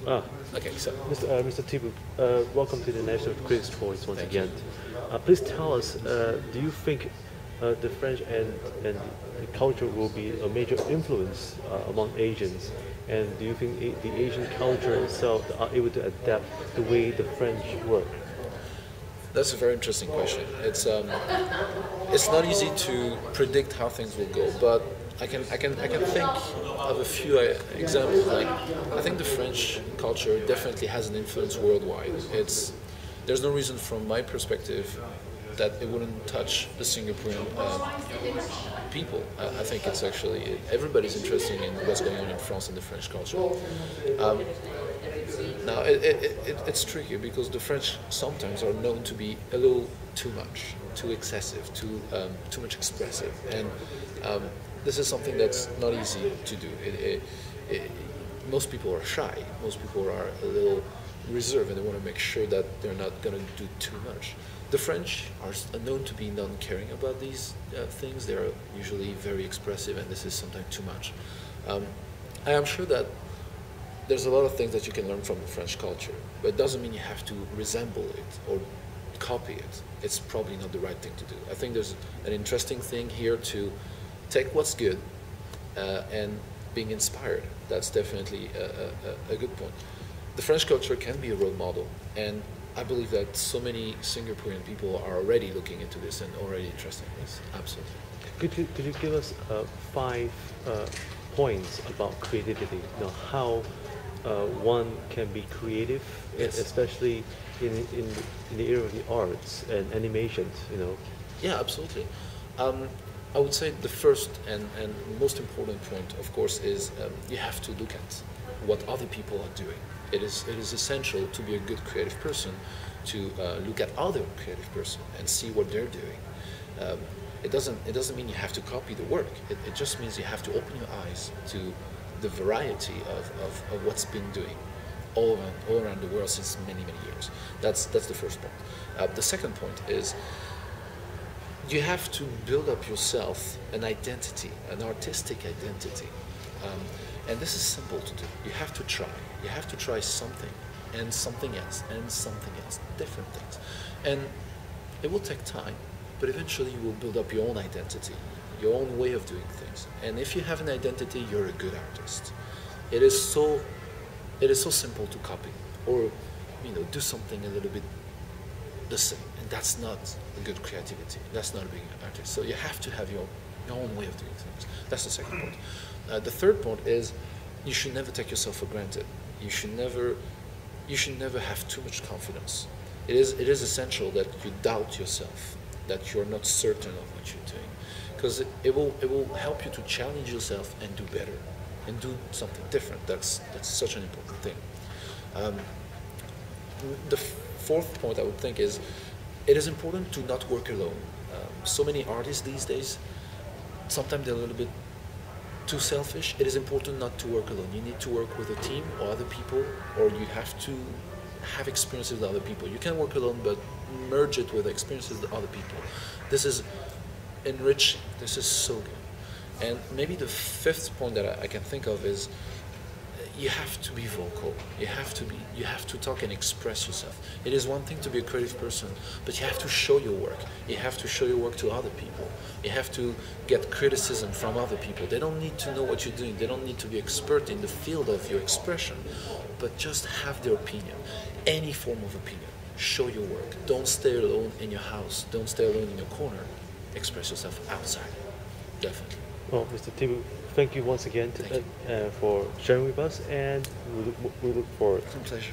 Ah, Okay, so Mr. Tibu, welcome to the National Critics' Choice once Thank again. Please tell us, do you think the French and the culture will be a major influence among Asians? And do you think the Asian culture itself are able to adapt the way the French work? that's a very interesting question. It's not easy to predict how things will go, but I can think of a few examples. Like, I think the French culture definitely has an influence worldwide. There's no reason from my perspective that it wouldn't touch the Singaporean people. I think it's actually everybody's interested in what's going on in France and the French culture. Um, Now, it's tricky because the French sometimes are known to be a little too much, too excessive, too much expressive, and this is something that's not easy to do. Most people are shy. Most people are a little reserved, and they want to make sure that they're not going to do too much. The French are known to be non-caring about these things. They're usually very expressive, and this is sometimes too much. I am sure that there's a lot of things that you can learn from the French culture, but it doesn't mean you have to resemble it or copy it. It's probably not the right thing to do. I think there's an interesting thing here to take what's good and being inspired. That's definitely a good point. The French culture can be a role model, and I believe that so many Singaporean people are already looking into this and already interested in this. Absolutely. Could you give us 5 points about creativity? You know, how one can be creative, Yes. especially in the area of the arts and animations. You know. Yeah, absolutely. I would say the first and most important point, of course, is you have to look at what other people are doing. It is essential to be a good creative person to look at other creative person and see what they're doing. It doesn't mean you have to copy the work. It just means you have to open your eyes to the variety of what's been doing all around the world since many years. That's the first point. The second point is you have to build up yourself an identity, an artistic identity. And this is simple to do. You have to try. You have to try something and something else and something else, different things. And it will take time, but eventually you will build up your own identity, your own way of doing things. And if you have an identity, you're a good artist. It is so simple to copy or do something a little bit the same, and that's not a good creativity. That's not being an artist. So you have to have your own way of doing things. That's the second point. The third point is you should never take yourself for granted. You should never have too much confidence. It is essential that you doubt yourself, that you're not certain of what you're doing, because it will help you to challenge yourself and do better, and do something different. That's such an important thing. The fourth point I would think is it is important to not work alone. So many artists these days, sometimes they're a little bit too selfish. It is important not to work alone. You need to work with a team or other people, or you have to have experiences with other people. You can work alone, but merge it with experiences with other people. This is enriching. This is so good. And maybe the fifth point that I can think of is you have to be vocal. You have to talk and express yourself. It is one thing to be a creative person, but you have to show your work. You have to show your work to other people. You have to get criticism from other people. They don't need to know what you're doing. They don't need to be expert in the field of your expression, but just have their opinion, any form of opinion. Show your work. Don't stay alone in your house. Don't stay alone in your corner. Express yourself outside. Definitely. Well, Mr. Tibu, thank you once again for sharing with us, and we look forward. It's a pleasure.